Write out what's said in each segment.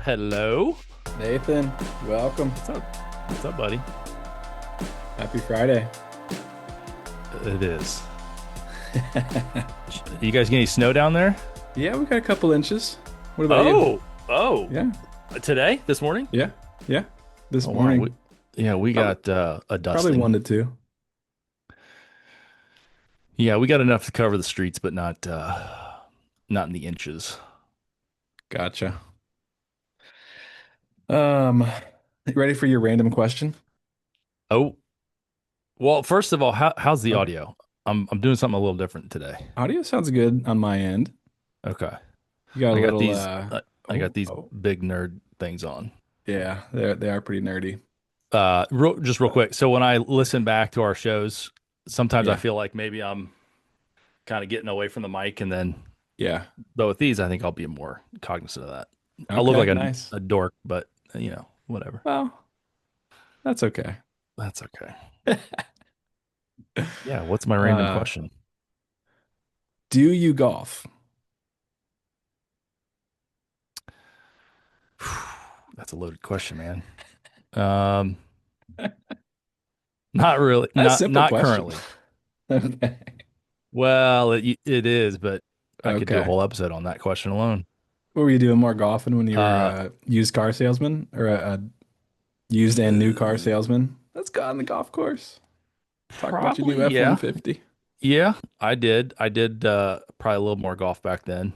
Hello. Nathan, welcome. What's up? What's up, buddy? Happy Friday. It is. You guys get any snow down there? Yeah, we got a couple inches. What about you? Oh. Yeah, Today? This morning? yeah, yeah. This Oh wow. morning, Yeah, we probably got a probably dusting. 1 to 2. Yeah, we got enough to cover the streets, but not in the inches. Gotcha. Um, you ready for your random question? Oh, well, first of all, how's the Okay. audio? I'm doing something a little different today. Audio sounds good on my end. Okay. You got a I got little these I got oh, these oh. big nerd things on. Yeah, they are pretty nerdy. Just real quick. So when I listen back to our shows, sometimes I Yeah. feel like maybe I'm kind of getting away from the mic, and then Yeah. but with these, I think I'll be more cognizant of that. I'll look Okay, like nice. a dork, but whatever. Well, that's okay. That's okay. Yeah, what's my random Uh, question? do you golf? That's a loaded question, man. Um, Not really, A not simple not question. currently. Okay. Well, it is, but I could do a Okay. whole episode on that question alone. What were you doing more golfing when you were Uh, a used car salesman or a used and new car salesman? Let's go on the golf course. Talk about your Probably, new yeah. F-150. Yeah, I did. I did probably a little more golf back then.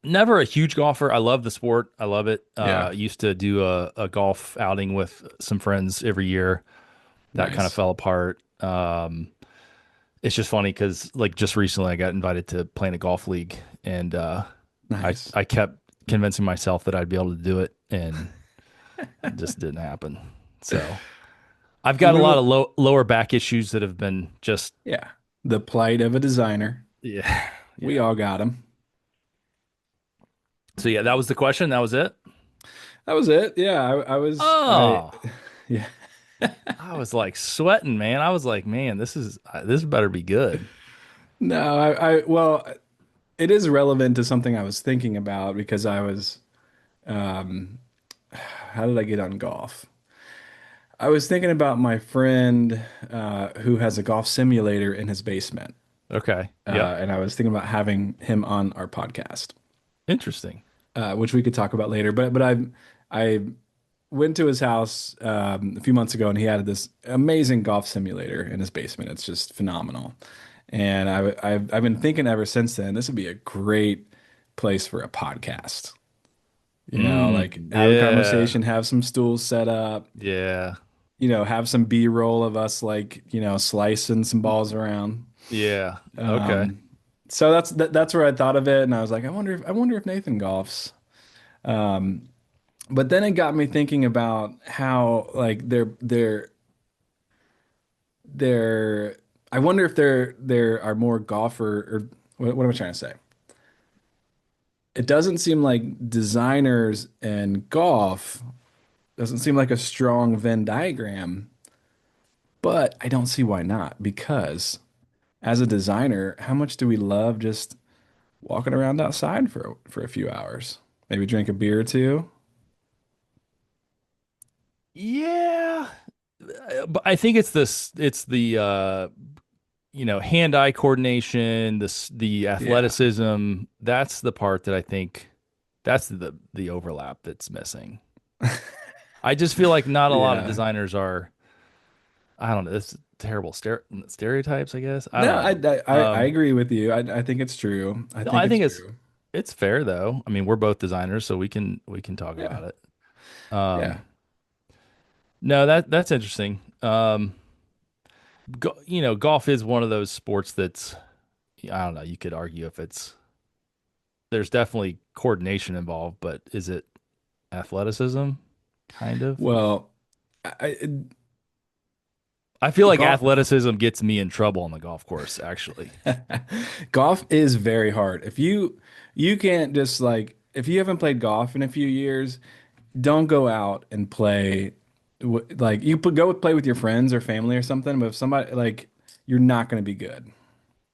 Never a huge golfer. I love the sport. I love it. Yeah, Used to do a golf outing with some friends every year. That kind of nice. fell apart. It's just funny because like just recently I got invited to play in a golf league, and Nice. I kept convincing myself that I'd be able to do it, and it just didn't happen. So I've Well, got a lot of lower back issues that have been just yeah, the plight of a designer. yeah, We yeah. all got them. So yeah, that was the question. That was it. That was it. Yeah, Oh, yeah. I was like sweating, man. I was like, man, this better be good. No, well, it is relevant to something I was thinking about because um, how did I get on golf? I was thinking about my friend who has a golf simulator in his basement, Okay. Yep. and I was thinking about having him on our podcast, Interesting. which we could talk about later. But I went to his house a few months ago, and he had this amazing golf simulator in his basement. It's just phenomenal, and I've been thinking ever since then this would be a great place for a podcast. Like have a Yeah. conversation, have some stools set up, Yeah. have some B-roll of us like, slicing some balls around. Yeah. Okay. Um, so that's where I thought of it, and I was like, I wonder if Nathan golfs. Um, but then it got me thinking about how like they're I wonder if there are more golfer or what am I trying to say? It doesn't seem like designers and golf doesn't seem like a strong Venn diagram, but I don't see why not because as a designer, how much do we love just walking around outside for a few hours? Maybe drink a beer or two. Yeah. But I think it's the hand-eye coordination, the Yeah. athleticism. That's the part that I think that's the overlap that's missing. I just feel like not a lot of Yeah. designers are, I don't know, this is terrible stereotypes, I guess. I No, don't I, know. I I agree with you. I think it's true. I No, think I it's think true. it's fair though. I mean, we're both designers, so we can talk Yeah. about it. Yeah. No, that's interesting. Golf is one of those sports that's, I don't know, you could argue if there's definitely coordination involved, but is it athleticism? Kind of. Well, I feel like golf athleticism gets me in trouble on the golf course, actually. golf is very hard. If you can't just like if you haven't played golf in a few years, don't go out and play go play with your friends or family or something, but if somebody like you're not going to be good.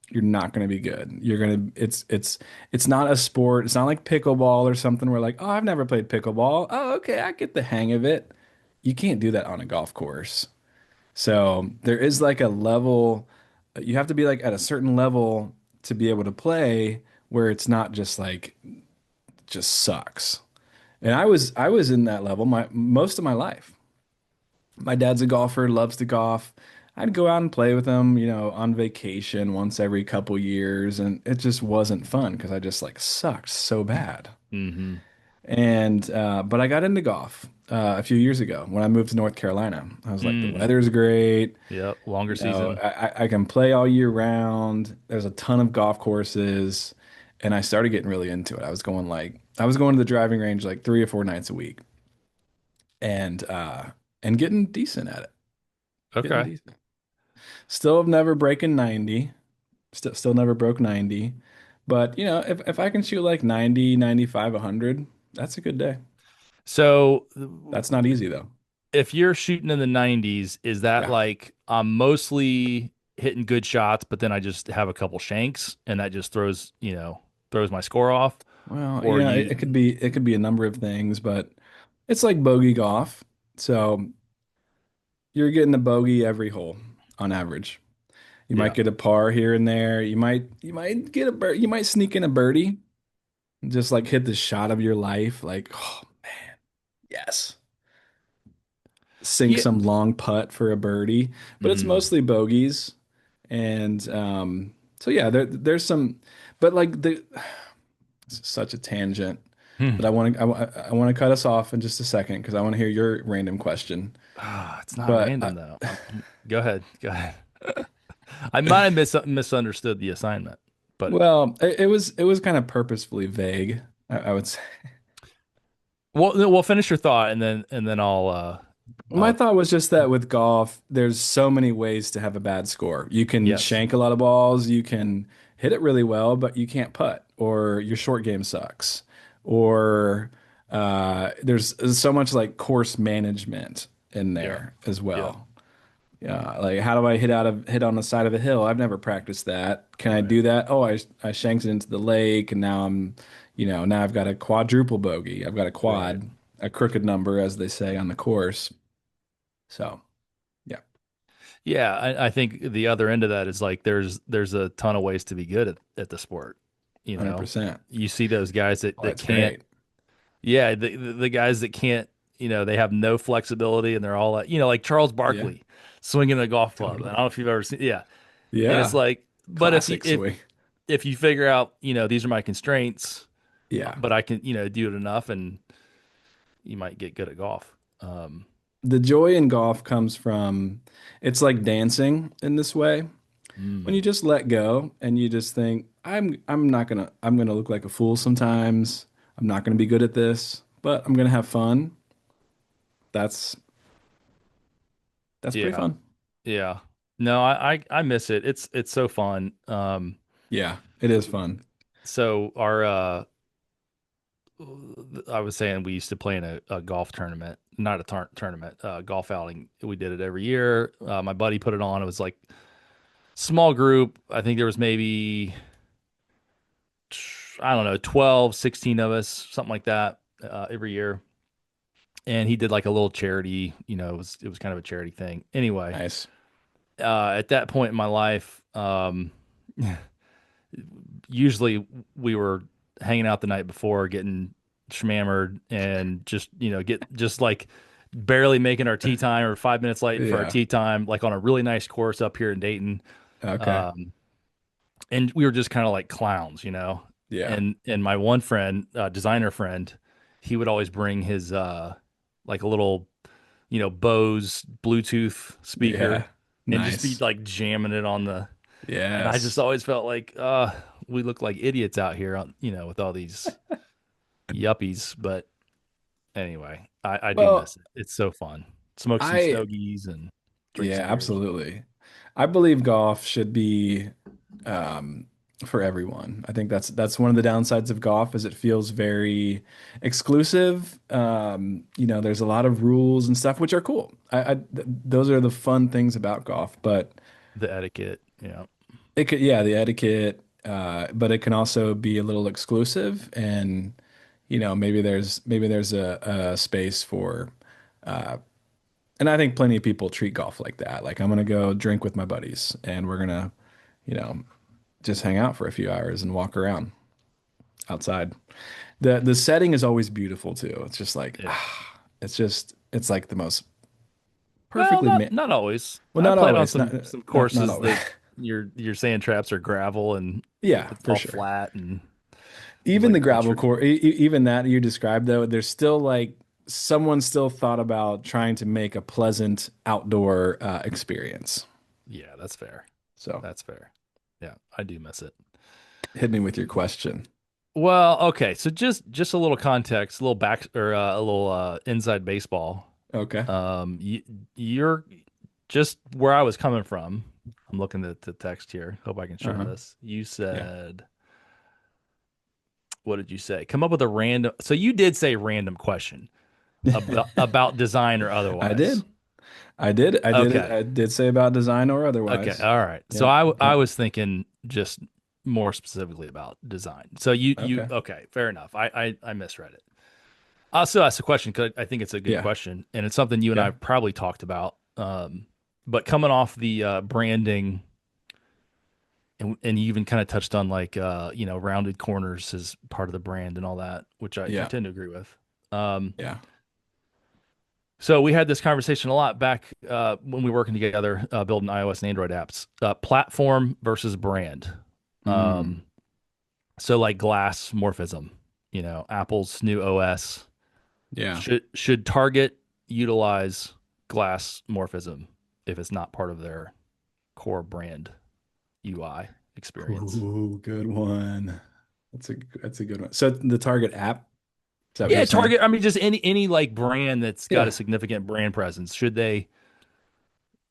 you're not going to be good. You're going to it's not a sport. It's not like pickleball or something where like, "Oh, I've never played pickleball. Oh, okay, I get the hang of it." You can't do that on a golf course. So, there is like a level you have to be like at a certain level to be able to play where it's not just like just sucks. And I was in that level my most of my life. My dad's a golfer, loves to golf. I'd go out and play with him, on vacation once every couple years, and it just wasn't fun because I just like sucked so bad. Mm-hmm. And but I got into golf a few years ago when I moved to North Carolina. I was like, the Mm. weather's great. Yep. Longer season. I can play all year round. There's a ton of golf courses, and I started getting really into it. I was going to the driving range like 3 or 4 nights a week, and getting decent at it. Getting Okay. decent. Still have never breaking 90. Still never broke 90. But, if I can shoot like 90, 95, 100, that's a good day. So That's not easy though. if you're shooting in the 90s, is that Yeah. like I'm mostly hitting good shots, but then I just have a couple shanks and that just throws my score off? Well, Or it you, could be a number of things, but it's like bogey golf. So you're getting a bogey every hole on average. You might yeah. get a par here and there. You might get you might sneak in a birdie, just like hit the shot of your life. Like, oh man, yes. Sink Yeah. some long putt for a birdie, but it's Mm. mostly bogeys. And so yeah, there's some, but like it's such a tangent. Hmm. But I want to cut us off in just a second because I want to hear your random question. It's not But random though. Go ahead. Go ahead. I might have misunderstood the assignment, but well, it was kind of purposefully vague. I would say. we'll finish your thought and then My I'll thought was just that with golf, there's so many ways to have a bad score. You can yes. shank a lot of balls, you can hit it really well, but you can't putt, or your short game sucks, or there's so much like course management in Yeah. there as Yeah. well. Yeah, like how do I hit on the side of a hill? I've never practiced that. Can I Right. do that? Oh, I shanked it into the lake, and now I've got a quadruple bogey. I've got a Right. quad, a crooked number, as they say on the course. So, yeah, Yeah, I think the other end of that is like there's a ton of ways to be good at the sport. You know, 100%. you see those guys Oh, that that's can't. great. Yeah, the guys that can't. They have no flexibility and they're all like Charles Yeah, Barkley swinging a golf club. And I totally. don't know if you've ever seen. Yeah, and it's Yeah, like, but classic swing. if you figure out these are my constraints, Yeah. but I can do it enough, and you might get good at golf. Um, The joy in golf comes from it's like dancing in this way. When mm, you just let go and you just think, I'm gonna look like a fool sometimes. I'm not gonna be good at this, but I'm gonna have fun. That's that's pretty yeah. fun. Yeah. No, I miss it. It's so fun. Yeah, it is fun. So our I was saying we used to play in a golf tournament, not a tournament, golf outing. We did it every year. My buddy put it on. It was like small group. I think there was maybe I don't know, 12, 16 of us, something like that, every year. And he did like a little charity, it was kind of a charity thing. Anyway, Nice. at that point in my life, usually we were hanging out the night before, getting schmammered, and just get just like barely making our tee time or 5 minutes late for our Yeah. tee time, like on a really nice course up here in Dayton. Okay. Um, and we were just kind of like clowns. Yeah. And my one friend, designer friend, he would always bring his like a little Bose Bluetooth speaker Yeah. and just be Nice. like jamming it on the. And I just Yes. always felt like, we look like idiots out here, with all these yuppies. But anyway, I do Well, miss it. It's so fun. Smoke some I stogies and drink yeah, some beers. absolutely. I believe golf should be um, for everyone. I think that's one of the downsides of golf is it feels very exclusive. There's a lot of rules and stuff, which are cool. Those are the fun things about golf. But The etiquette, yeah. It could, yeah, the etiquette, but it can also be a little exclusive, and maybe there's a space for, uh, and I think plenty of people treat golf like that. Like I'm gonna go drink with my buddies, and we're gonna, you know, just hang out for a few hours and walk around outside. The setting is always beautiful too. It's just like Yeah. it's like the most Well, perfectly made. not always. Well, I not played on always, not some not courses always. that your sand traps are gravel and Yeah, it's for all sure. flat and there's Even like the a gravel picture. course, even that you described though, there's still like someone still thought about trying to make a pleasant outdoor experience. Yeah, that's fair. So That's fair. Yeah, I do miss it. hit me with your question. Well, okay, so just a little context, a little back or a little inside baseball. Okay. You're just where I was coming from. I'm looking at the text here. Hope I can share Uh-huh. this. You Yeah. said, what did you say? Come up with a random. So you did say random question about design or I otherwise. did. Okay. I did say about design or Okay. otherwise. All right. So Yep. I Yep. was thinking just more specifically about design. So you Okay. okay, fair enough. I misread it. I'll still ask the question because I think it's a good Yeah. question and it's something you and I Yeah. have probably talked about. But coming off the branding and you even kind of touched on like rounded corners as part of the brand and all that, which I Yeah. tend to agree with. Um, Yeah. so we had this conversation a lot back when we were working together building iOS and Android apps. Platform versus brand. Mm. Um, so like Glassmorphism, Apple's new OS Yeah. should Target utilize Glassmorphism if it's not part of their core brand UI experience? Ooh, good one. That's a good one. So the Target app, is that what you're Yeah, saying? Target. I mean, just any like brand that's got a Yeah. significant brand presence. Should they,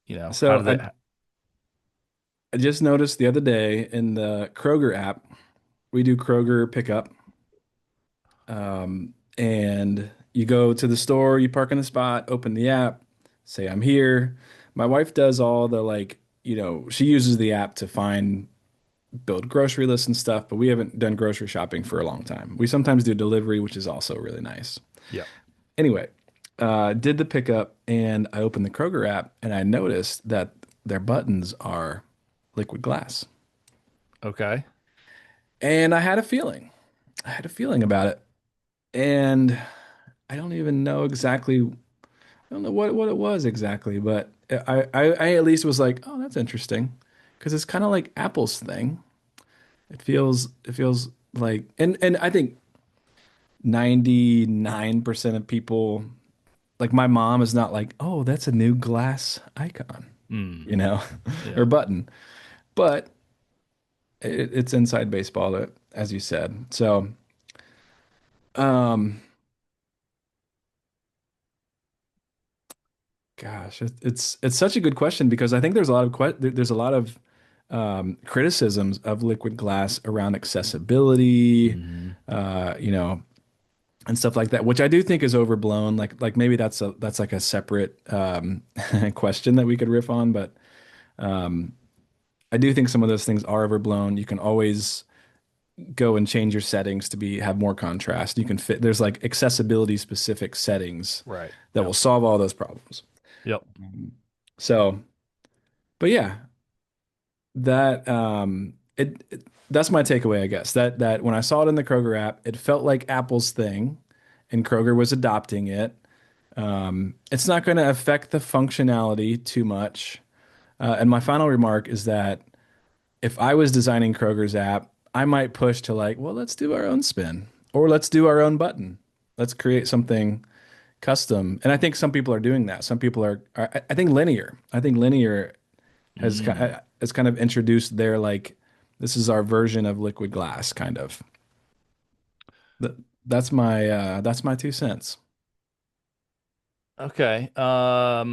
how So do they? I just noticed the other day in the Kroger app, we do Kroger pickup. And you go to the store, you park in the spot, open the app, say I'm here. My wife does all the like, she uses the app to build grocery lists and stuff, but we haven't done grocery shopping for a long time. We sometimes do delivery, which is also really nice. Yeah. Anyway, did the pickup and I opened the Kroger app and I noticed that their buttons are liquid glass. Okay. And I had a feeling. I had a feeling about it. And I don't even know exactly, I don't know what it was exactly, but I at least was like, oh, that's interesting. Because it's kind of like Apple's thing. It feels like, and I think 99% of people, like my mom is not like, oh, that's a new glass icon, Hmm. you know, or Yeah. button. But it's inside baseball, as you said. So, um, gosh, it's such a good question because I think there's a lot of there's a lot of criticisms of liquid glass around accessibility, Hmm. uh, you know, and stuff like that, which I do think is overblown. Like maybe that's like a separate question that we could riff on, but I do think some of those things are overblown. You can always go and change your settings to have more contrast. You can fit there's like accessibility specific settings Right. that will Yep. solve all those problems. Yep. So, but yeah, that's my takeaway, I guess. That when I saw it in the Kroger app, it felt like Apple's thing, and Kroger was adopting it. It's not going to affect the functionality too much. And my final remark is that if I was designing Kroger's app, I might push to like, well, let's do our own spin or let's do our own button. Let's create something custom. And I think some people are doing that. Some people I think Linear. I think Linear Mm. has kind of introduced their like this is our version of liquid glass kind of. That that's my 2 cents. Okay. So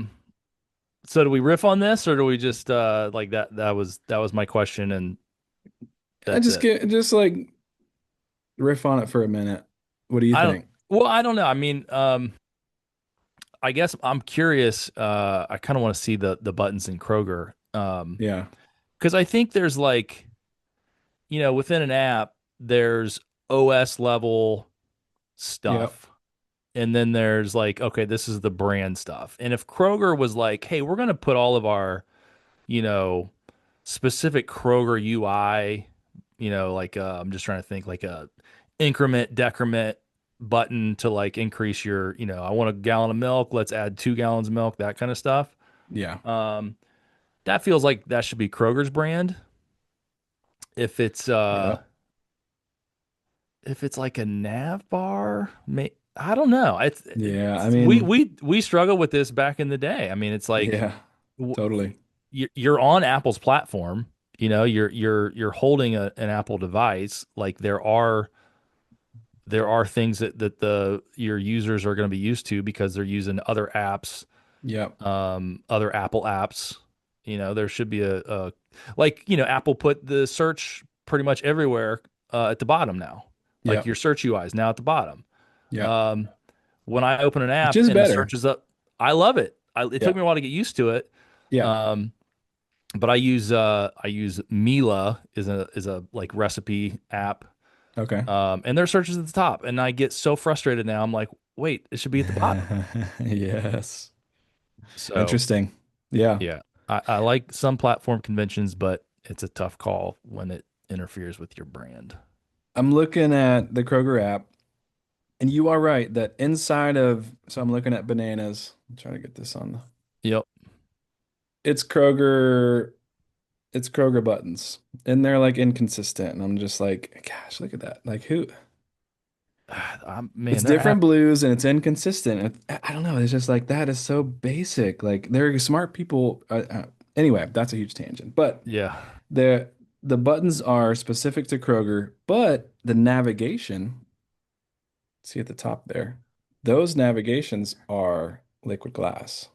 do we riff on this or do we just like that was my question and I that's just it? get just like riff on it for a minute. What do you I don't think? well, I don't know. I mean, I guess I'm curious. I kind of want to see the buttons in Kroger. Yeah. because I think there's like, within an app, there's OS level Yep. stuff. And then there's like, okay, this is the brand stuff. And if Kroger was like, hey, we're going to put all of our, you know, specific Kroger UI, like I'm just trying to think like a increment, decrement button to like increase your, I want a gallon of milk, let's add 2 gallons of milk, that kind of stuff. Yeah. Um, that feels like that should be Kroger's brand. If it's Yep. if it's like a nav bar, I don't know. Yeah. I We mean, we struggled with this back in the day. I mean, it's like yeah, totally. you're on Apple's platform. You're holding an Apple device. Like there are things that the your users are going to be used to because they're using other apps, Yep. other Apple apps. There should be a like Apple put the search pretty much everywhere at the bottom now. Like Yep. your search UI is now at the bottom. Yep. Um, when I open an Which app is and the better. search is up, I love it. It took Yeah. me a while to get used to it. Yeah. Um, but I use Mila is a like recipe app. Okay. And their search is at the top, and I get so frustrated now. I'm like, wait, it should be at the bottom. Yes. So Interesting. Yeah. yeah, I like some platform conventions, but it's a tough call when it interferes with your brand. I'm looking at the Kroger app, and you are right that inside of, so I'm looking at bananas. I'm trying to get this on. Yep. It's Kroger, it's Kroger buttons, and they're like inconsistent. And I'm just like, gosh, look at that. Like who? Man, It's their different app. blues and it's inconsistent. I don't know. It's just like that is so basic. Like they're smart people. Anyway, that's a huge tangent. But Yeah. the the buttons are specific to Kroger, but the navigation, see at the top there, those navigations are liquid glass.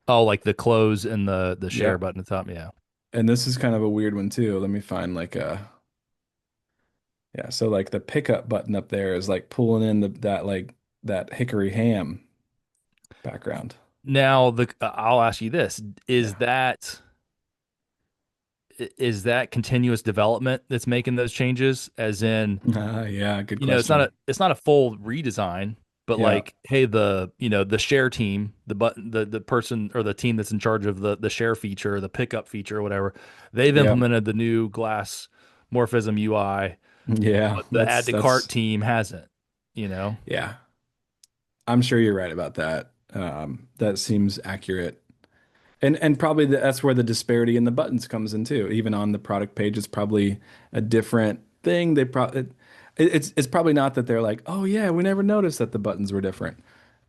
Oh, like the close and the share Yep. button at the top. Yeah. And this is kind of a weird one too. Let me find like a yeah. So like the pickup button up there is like pulling in that like that hickory ham background. Now I'll ask you this: Yeah. is that continuous development that's making those changes? As in, Yeah, good it's not a question. it's not a full redesign, but Yeah. like, hey, the share team, the person or the team that's in charge of the share feature or the pickup feature or whatever, they've Yeah. implemented the new glass morphism UI, Yeah. but the add to cart team hasn't. You know, Yeah. I'm sure you're right about that. That seems accurate. And probably that's where the disparity in the buttons comes in too. Even on the product page, it's probably a different thing. It's probably not that they're like, oh yeah, we never noticed that the buttons were different.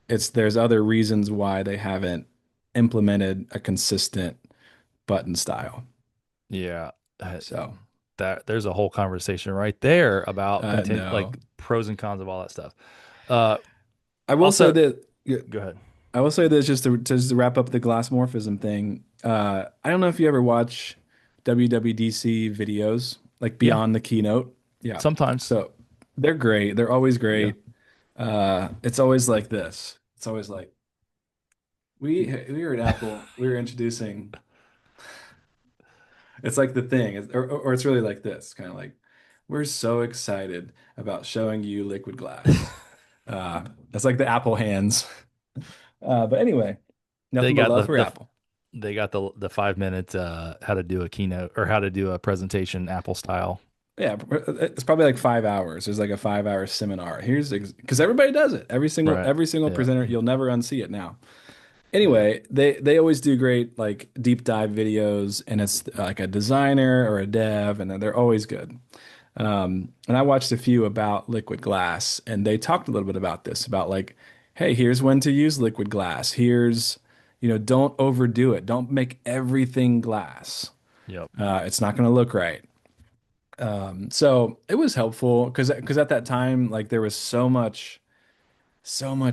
It's there's other reasons why they haven't implemented a consistent button style. yeah. Uh, So, that there's a whole conversation right there about no. like pros and cons of all that stuff. Uh, I will say also, that go ahead. I will say this just to wrap up the glassmorphism thing. I don't know if you ever watch WWDC videos, like Yeah, beyond the keynote. Yeah. sometimes. So they're great. They're always Yeah. great. It's always like this. It's always like we were at Apple, we were introducing, it's like the thing, or it's really like this, kind of like, we're so excited about showing you liquid glass. It's like the Apple hands. But anyway, They nothing but got love for Apple. they got the 5 minute how to do a keynote or how to do a presentation Apple style. Yeah, it's probably like 5 hours. There's like a 5 hour seminar. Here's because everybody does it. Every single Right. every single Yeah. presenter, you'll never unsee it now. Yeah. Anyway, they always do great like deep dive videos, and it's like a designer or a dev, and they're always good. And I watched a few about liquid glass, and they talked a little bit about this, about like, hey, here's when to use liquid glass. Here's, don't overdo it. Don't make everything glass. Yep. It's not going to look right. So it was helpful because at that time, like there was so much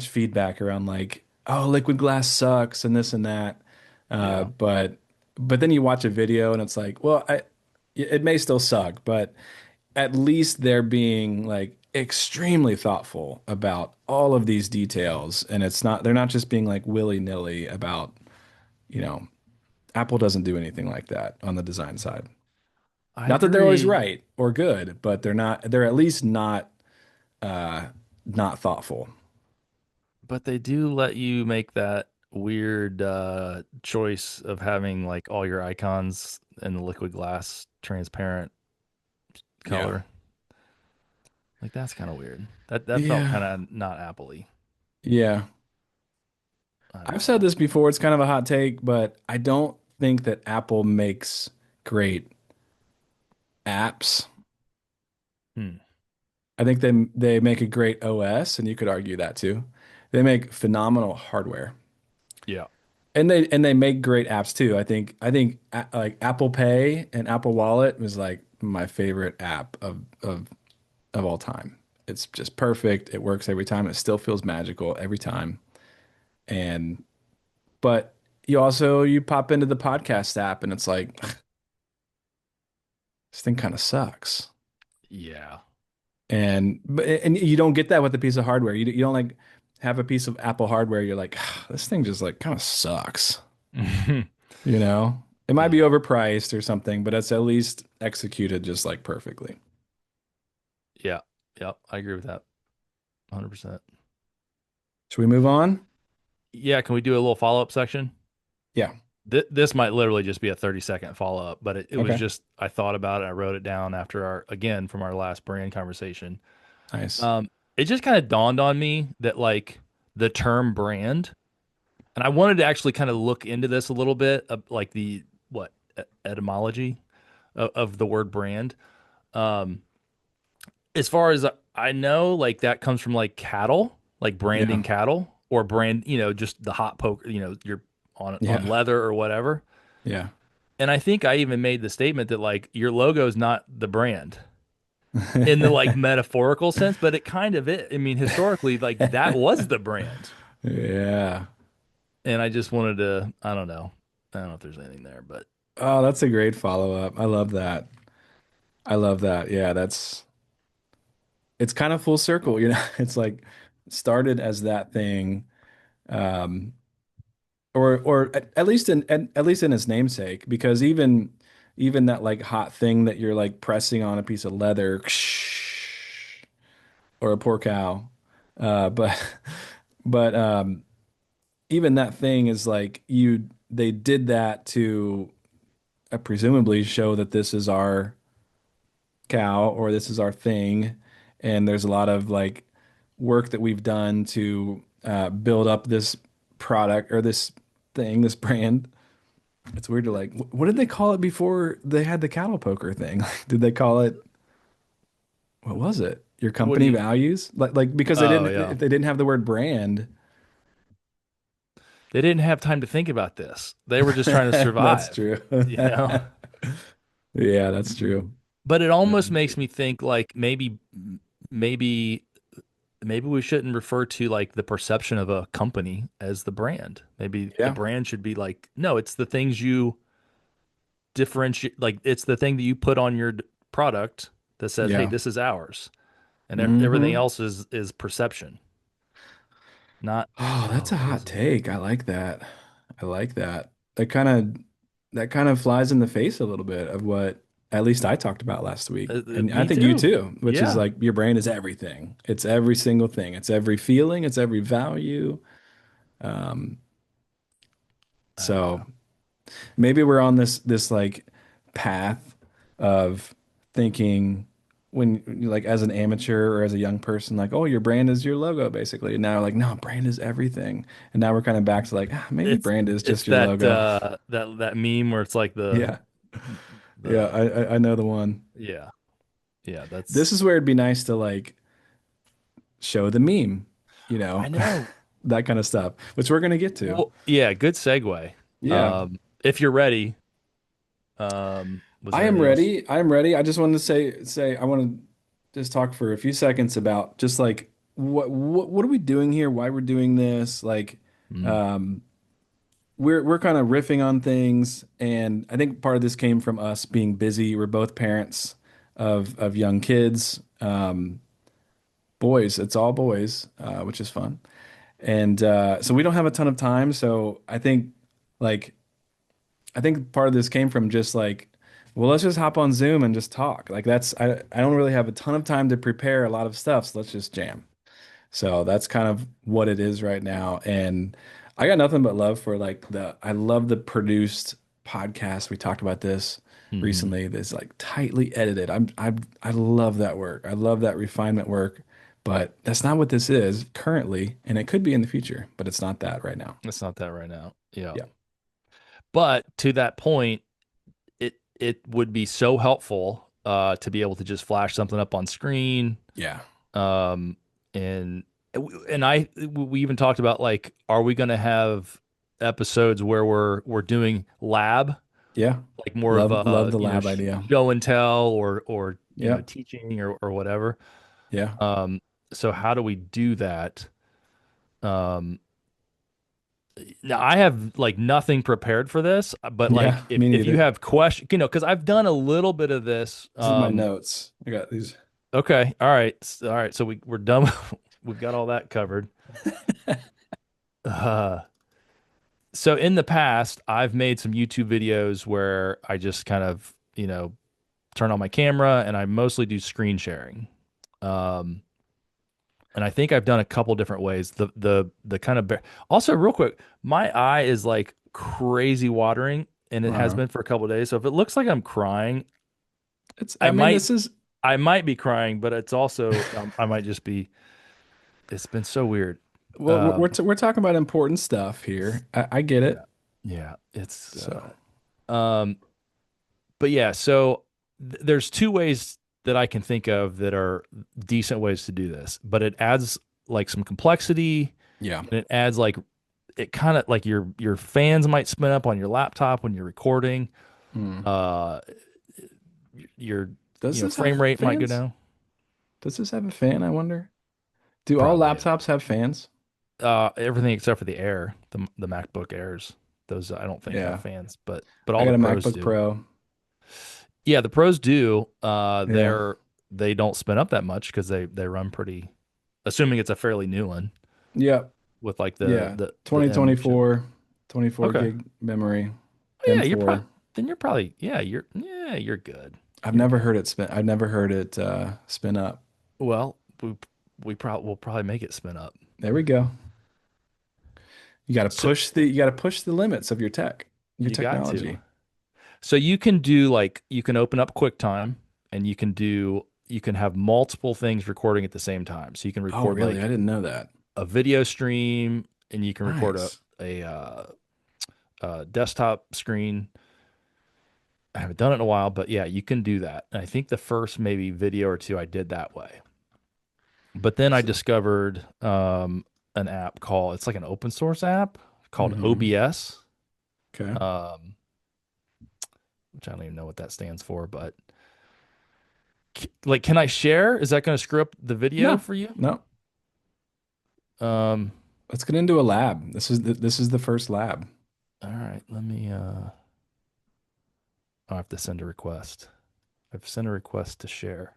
feedback around like, oh, liquid glass sucks and this and that. Uh, Yeah. but but then you watch a video and it's like, well, it may still suck, but at least they're being like extremely thoughtful about all of these details, and they're not just being like willy-nilly about, you know, Apple doesn't do anything like that on the design side. I Not that they're always agree, right or good, but they're at least uh not thoughtful. but they do let you make that weird choice of having like all your icons in the liquid glass transparent Yeah. color. Like that's kind of weird. That felt Yeah. kind of not Apple-y. Yeah. I don't I've said know. this before, it's kind of a hot take, but I don't think that Apple makes great apps. Hmm. I think they make a great OS, and you could argue that too. They make phenomenal hardware. Yeah. And they make great apps too. Like Apple Pay and Apple Wallet was like my favorite app of all time. It's just perfect. It works every time. It still feels magical every time. And but you pop into the podcast app and it's like this thing kind of sucks. Yeah. And you don't get that with a piece of hardware. You don't like have a piece of Apple hardware. You're like, this thing just like kind of sucks. You know, it might be Yeah. overpriced or something, but it's at least executed just like perfectly. Yeah. Yeah. I agree with that 100%. Should we move on? Yeah. Can we do a little follow-up section? Yeah. This might literally just be a 30-second follow-up, but it was Okay. just, I thought about it. I wrote it down after again, from our last brand conversation. Nice. Um, it just kind of dawned on me that like the term brand, and I wanted to actually kind of look into this a little bit, like the what etymology of the word brand. Um, as far as I know, like that comes from like cattle, like Yeah. branding cattle or brand, just the hot poker, you're on Yeah. leather or whatever. Yeah. And I think I even made the statement that like your logo is not the brand in the like metaphorical sense, but it kind of is. I mean, historically, like that was the brand. Yeah. And I just wanted to, I don't know. I don't know if there's anything there, but Oh, that's a great follow-up. I love that. I love that. Yeah, it's kind of full circle, you know. It's like started as that thing, um, or at least in its namesake, because even that like hot thing that you're like pressing on a piece of leather, or a poor cow, but but even that thing is like they did that to presumably show that this is our cow or this is our thing. And there's a lot of like work that we've done to build up this product or this thing, this brand. It's weird to like, what did they call it before they had the cattle poker thing? Did they call it, what was it? Your what do company you, values? Like because oh, yeah. if they didn't have the word brand, They didn't have time to think about this. They were just trying to that's survive, true. you know? Yeah, that's true. But it That almost is makes true. me think like maybe, maybe we shouldn't refer to like the perception of a company as the brand. Maybe the Yeah. brand should be like, no, it's the things you differentiate, like it's the thing that you put on your product that says, hey, Yeah. this is ours. And everything Hmm. else is perception, not, Oh, that's oh, a what hot is it? take. I like that. I like that. That kind of flies in the face a little bit of what at least I talked about last week. And I Me think you too. too, which is Yeah. like your brain is everything. It's every single thing. It's every feeling, it's every value. Um, I don't so know. maybe we're on this like path of thinking when like as an amateur or as a young person, like, oh, your brand is your logo, basically. And now like, no, brand is everything. And now we're kind of back to like, maybe It's brand is it's just your that logo. that meme where it's like Yeah. Yeah, the I know the one. yeah. Yeah, This that's is where it'd be nice to like show the meme, you I know, know. that kind of stuff, which we're gonna get to. Well, yeah, good segue. Yeah. If you're ready, was I there am anything else? ready. I am ready. I just wanted to say I want to just talk for a few seconds about just like what are we doing here? Why we're doing this? Like Mm, um we're kind of riffing on things, and I think part of this came from us being busy. We're both parents of young kids. Boys, it's all boys, which is fun. And so we don't have a ton of time. So I think like I think part of this came from just like, well, let's just hop on Zoom and just talk. Like that's I don't really have a ton of time to prepare a lot of stuff, so let's just jam. So that's kind of what it is right now. And I got nothing but love for like I love the produced podcast. We talked about this Hmm. recently. That's like tightly edited. I love that work. I love that refinement work. But that's not what this is currently, and it could be in the future, but it's not that right now. It's not that right now. Yeah. Yeah. But to that point, it would be so helpful to be able to just flash something up on screen. Yeah. Um, and we even talked about like, are we going to have episodes where we're doing lab, Yeah. like more of Love a the lab idea. show and tell or Yeah. teaching or whatever. Yeah. Um, so how do we do that? Um, Now I have like nothing prepared for this, but Yeah. like Me if you neither. have questions, because I've done a little bit of this. This is my notes. I got these. Okay, all right, all right. So we're done. We've got all that covered. Uh, so in the past, I've made some YouTube videos where I just kind of turn on my camera and I mostly do screen sharing. Um, and I think I've done a couple different ways. The kind of also real quick, my eye is like crazy watering, and it has Uh, been for a couple of days. So if it looks like I'm crying, I I mean, might this is I might be crying, but it's also I might just be. It's been so weird. well, Um, we're talking about important stuff here. I get yeah, it. yeah, it's So, um, but yeah. So there's two ways that I can think of that are decent ways to do this, but it adds like some complexity, yeah. and it adds like it kind of like your fans might spin up on your laptop when you're recording. Hmm. Uh, your Does this frame have rate might go fans? down. Does this have a fan, I wonder? Do all Probably, laptops have fans? everything except for the Air, the MacBook Airs. Those I don't think have Yeah. fans, but I all got the a pros MacBook do. Pro. Yeah, the pros do. Yeah. They don't spin up that much because they run pretty. Assuming it's a fairly new one Yeah. with like the Yeah. the M chip. 2024, 24 Okay. gig memory, Oh, yeah, M4. you're probably you're good. I've You're never good. heard it spin. I've never heard it spin up. Well, we'll probably make it spin up. There we go. So You got to push the limits of your you got to. technology. So you can do like you can open up QuickTime and you can have multiple things recording at the same time. So you can Oh, record really? I like didn't know that. a video stream and you can record Nice. a desktop screen. I haven't done it in a while, but yeah, you can do that. And I think the first maybe video or two I did that way. But then I So, discovered an app called it's like an open source app called hmm. OBS, Okay. um, which I don't even know what that stands for, but like, can I share? Is that going to screw up the video No, for you? no. Um, Let's get into a lab. This is the first lab. all right, let me. I have to send a request. I've sent a request to share.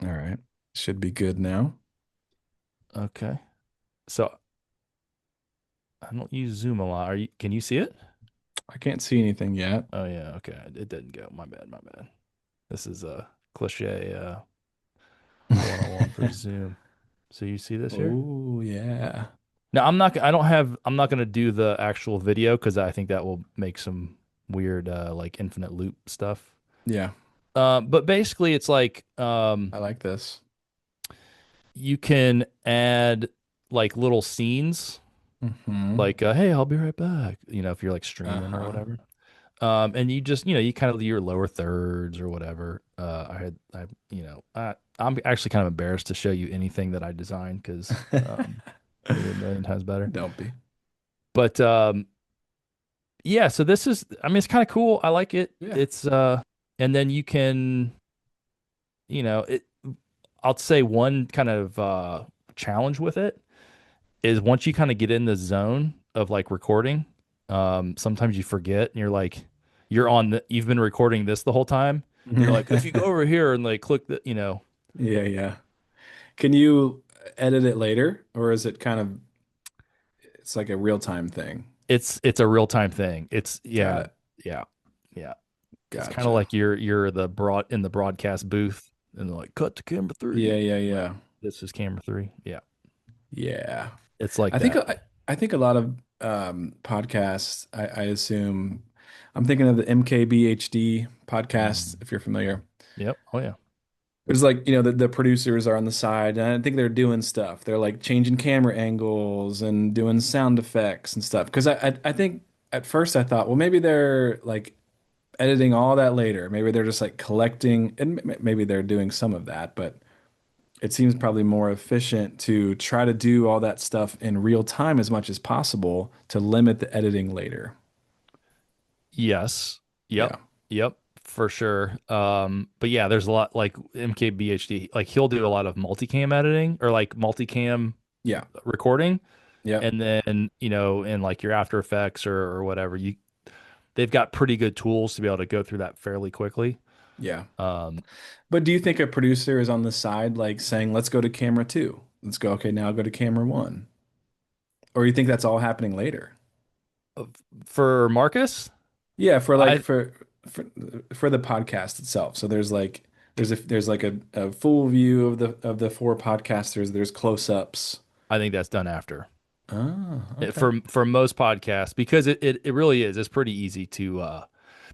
All right. Should be good now. Okay, so I don't use Zoom a lot. Are you? Can you see it? I can't see anything yet. Oh yeah, okay. It didn't go. My bad, my bad. This is a cliche 101 for Zoom. So you see this here? Oh, yeah. Now I'm not going to do the actual video because I think that will make some weird like infinite loop stuff. Yeah. But basically it's like I like this. you can add like little scenes Hmm. like hey, I'll be right back, if you're like streaming or Uh-huh. whatever. And you just, you kind of do your lower thirds or whatever. I'm actually kind of embarrassed to show you anything that I designed because we did a million times better. Don't be. But yeah, so this is, I mean, it's kind of cool. I like it. Yeah. It's and then you can, it. I'll say one kind of challenge with it is once you kind of get in the zone of like recording, sometimes you forget and you're like, you've been recording this the whole time. And you're like, if you go over here and like click the. Yeah, yeah. Can you edit it later, or is it kind of it's like a real time thing? It's a real time thing. It's Got yeah, it. yeah, yeah. It's kind of Gotcha. like you're the broad in the broadcast booth and they're like cut to camera Yeah, three. yeah, Like yeah. this is camera three. Yeah. Yeah. It's like I think that. I think a lot of podcasts, I assume I'm thinking of the MKBHD podcast, Mm. if you're familiar. Yep. Oh yeah. There's like, the producers are on the side, and I think they're doing stuff. They're like changing camera angles and doing sound effects and stuff. Because I think at first I thought, well, maybe they're like editing all that later. Maybe they're just like collecting, and maybe they're doing some of that, but it seems probably more efficient to try to do all that stuff in real time as much as possible to limit the editing later. Yes. Yep. Yeah. Yep. For sure. But yeah, there's a lot like MKBHD. Like he'll do a lot of multicam editing or like multicam Yeah. recording, Yep. and then in like your After Effects or whatever, they've got pretty good tools to be able to go through that fairly quickly. Yeah. Um, But do you think a producer is on the side like saying, let's go to camera two? Let's go, okay, now go to camera one. Or you think that's all happening later? for Marcus, Yeah, for like I for the podcast itself. So there's like a full view of the four podcasters. There's close-ups. I think that's done after. Oh, okay. For most podcasts because it really is. It's pretty easy to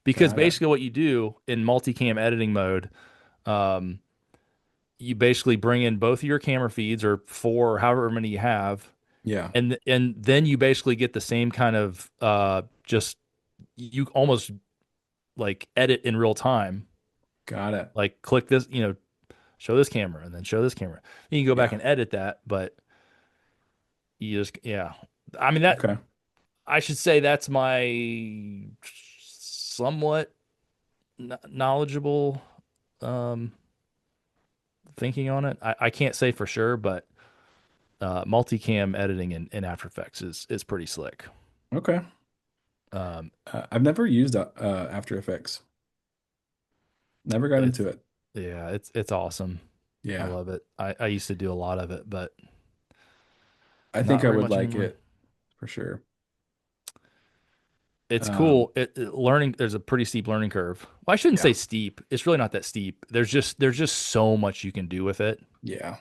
because Got it. basically what you do in multicam editing mode, um, you basically bring in both of your camera feeds or four or however many you have, Yeah, and then you basically get the same kind of just you almost like edit in real time. got it. Like click this, show this camera and then show this camera. You can go back Yeah. and edit that, but you just yeah. I mean that Okay. I should say that's my somewhat knowledgeable um, thinking on it. I can't say for sure, but multicam editing in After Effects is pretty slick. Okay. Um, I've never used After Effects. Never got it's into it. yeah, it's awesome. I Yeah. love it. I used to do a lot of it, but I not think I very would much like anymore. it for sure. It's Um, cool. Learning there's a pretty steep learning curve. Well, I shouldn't yeah. say steep. It's really not that steep. There's just so much you can do with it. Yeah.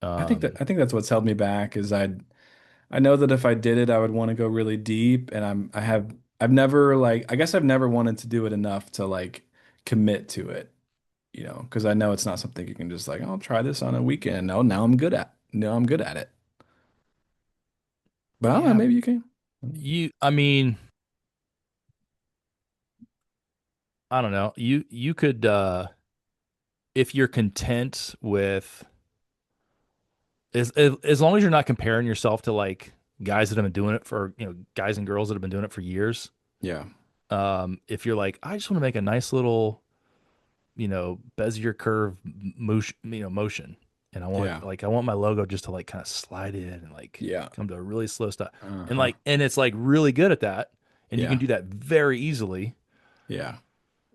Um, I think that's what's held me back is I know that if I did it, I would want to go really deep, and I've never like I guess I've never wanted to do it enough to like commit to it, because I know it's not something you can just like, I'll try this on a weekend. No, now I'm good at. No, I'm good at it. But I don't know, yeah, maybe you can. I mean, I don't know. You could if you're content with as long as you're not comparing yourself to like guys that have been doing it for, guys and girls that have been doing it for years. Yeah. If you're like, I just want to make a nice little, Bezier curve motion. And Yeah. I want my logo just to like kind of slide in and like Yeah. come to a really slow stop. Uh-huh. And it's like really good at that. And you can Yeah. do that very easily. Yeah.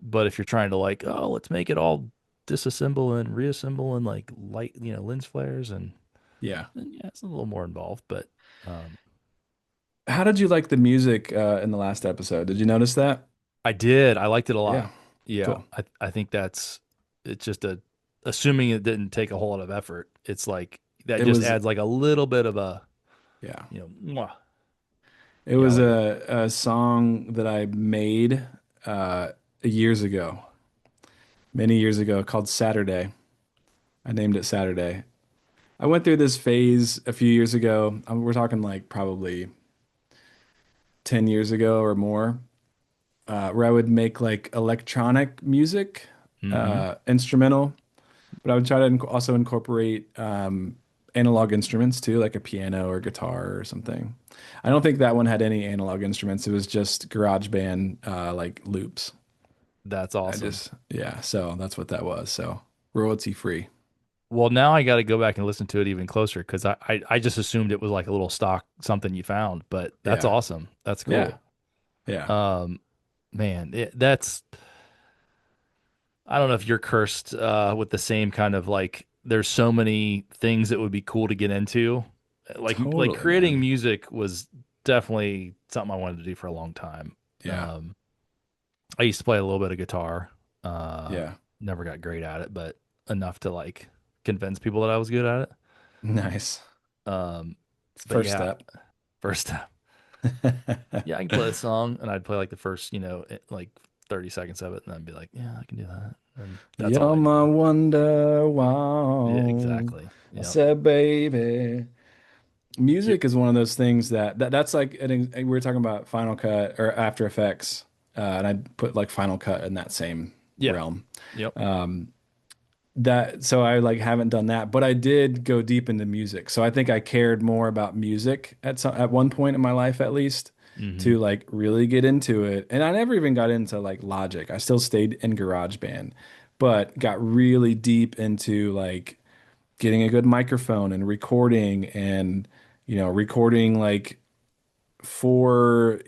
But if you're trying to like, oh, let's make it all disassemble and reassemble and like light, lens flares Yeah. and yeah, it's a little more involved, but um, How did you like the music in the last episode? Did you notice that? I did. I liked it a lot. Yeah. Yeah, Cool. I think it's just assuming it didn't take a whole lot of effort. It's like that It just was adds like a little bit of a, yeah. mwah. It Yeah, I was like it. a song that I made uh years ago, many years ago, called Saturday. I named it Saturday. I went through this phase a few years ago. We're talking like probably 10 years ago or more, where I would make like electronic music, Mm-hmm. instrumental, but I would try to also incorporate analog instruments too, like a piano or guitar or something. I don't think that one had any analog instruments. It was just GarageBand like loops. That's awesome. Yeah, so that's what that was. So royalty free. Well, now I got to go back and listen to it even closer because I just assumed it was like a little stock something you found, but that's Yeah, awesome. That's yeah, cool. yeah, Um, man, that's I don't know if you're cursed with the same kind of like there's so many things that would be cool to get into. Like totally, creating man. music was definitely something I wanted to do for a long time. Yeah. Um, I used to play a little bit of guitar. Uh, Yeah. Never got great at it, but enough to like convince people that I was good at Nice. it. It's the But first yeah, step. first time, yeah, I can play the song, and I'd play like the first, like 30 seconds of it, and I'd be like, yeah, I can do that, and that's all You're I my knew. Yeah, wonderwall. exactly. I Yep. said, baby. Yep. Music is one of those things that's like we were talking about Final Cut or After Effects, and I'd put like Final Cut in that same Yeah. realm. Yep. That so I like haven't done that, but I did go deep into music. So I think I cared more about music at one point in my life at least Mm-hmm. to like really get into it. And I never even got into like Logic. I still stayed in GarageBand, but got really deep into like getting a good microphone and recording and recording like four,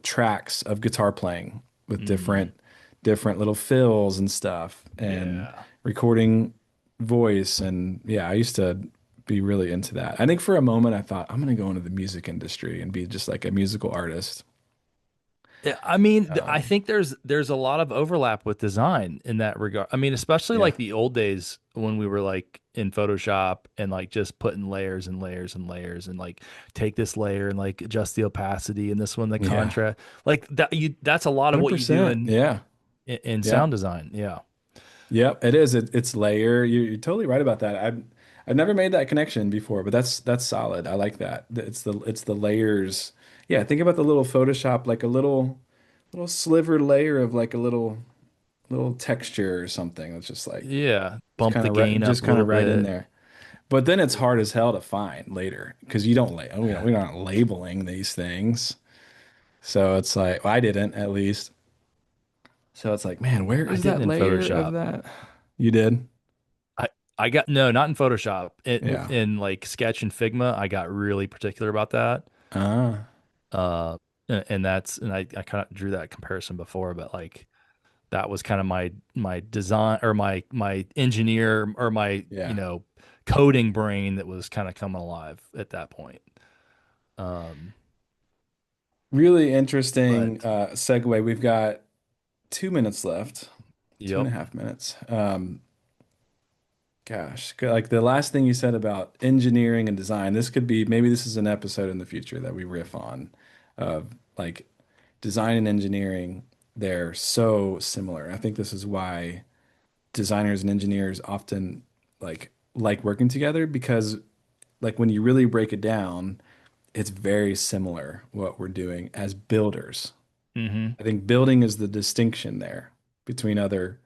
tracks of guitar playing with Mm-hmm. different little fills and stuff and Yeah. recording voice and yeah, I used to be really into that. I think for a moment I thought I'm gonna go into the music industry and be just like a musical artist. Yeah, I mean, I Um, think there's a lot of overlap with design in that regard. I mean, especially yeah, like the old days when we were like in Photoshop and like just putting layers and layers and layers and like take this layer and like adjust the opacity and this one the yeah, contrast. Like that's a lot of what you do 100%. Yeah, in yeah. sound design. Yeah. Yep, it is. It's layer. You're totally right about that. I've never made that connection before, but that's solid. I like that. It's the layers. Yeah, think about the little Photoshop, like a little sliver layer of like a little texture or something. It's just like Yeah. it's Bump kind the of right, gain up just a kind little of right in bit. there. But then it's hard as hell to find later because you don't like we're not labeling these things. So it's like well, I didn't at least. So it's like, man, where I is didn't that in layer of Photoshop. that? You did? I I got no, not in Photoshop. Yeah. In like Sketch and Figma, I got really particular about that. Ah, Uh, and I kind of drew that comparison before, but like that was kind of my design or my engineer or my yeah. coding brain that was kind of coming alive at that point. Um, Really but interesting segue. We've got 2 minutes left, two and yep. a half minutes. Gosh, like the last thing you said about engineering and design, this could be maybe this is an episode in the future that we riff on of like design and engineering. They're so similar. I think this is why designers and engineers often like working together because like when you really break it down, it's very similar what we're doing as builders. Hmm. I think building is the distinction there between other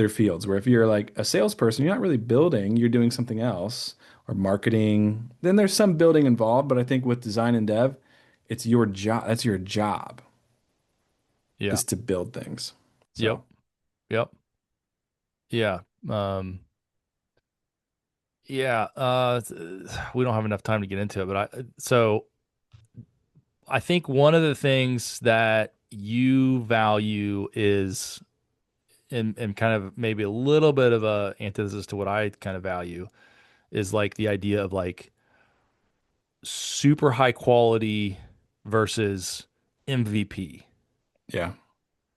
fields where if you're like a salesperson, you're not really building, you're doing something else or marketing. Then there's some building involved, but I think with design and dev, it's your job. That's your job Yeah. is to build things. Yep. So, Yep. Yeah. Um, yeah. We don't have enough time to get into it, but I think one of the things that you value is and kind of maybe a little bit of a antithesis to what I kind of value is like the idea of like super high quality versus MVP. yeah.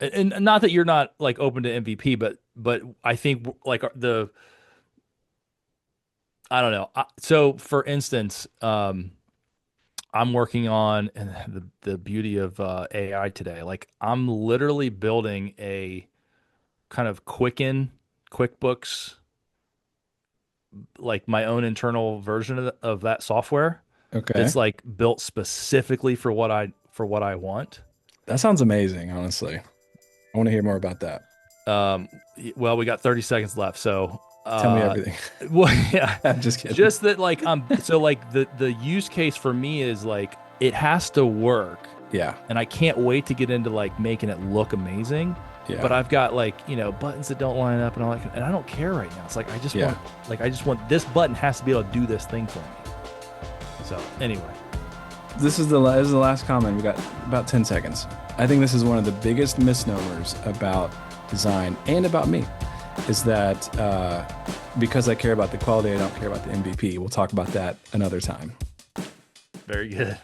And not that you're not like open to MVP, but I think like the I don't know. So for instance, I'm working on and the beauty of AI today. Like I'm literally building a kind of QuickBooks, like my own internal version of that software Okay. that's like built specifically for what I want. That sounds amazing, honestly. I want to hear more about that. Um, well, we got 30 seconds left, so Tell me everything. well, yeah, I'm just kidding. just that like so like the use case for me is like it has to work, Yeah. and I can't wait to get into like making it look amazing. But Yeah. I've got like buttons that don't line up and all that, and I don't care right now. It's like Yeah. I just want this button has to be able to do this thing for me. So anyway, This is the last comment. We got about 10 seconds. I think this is one of the biggest misnomers about design and about me is that because I care about the quality, I don't care about the MVP. We'll talk about that another time. very good.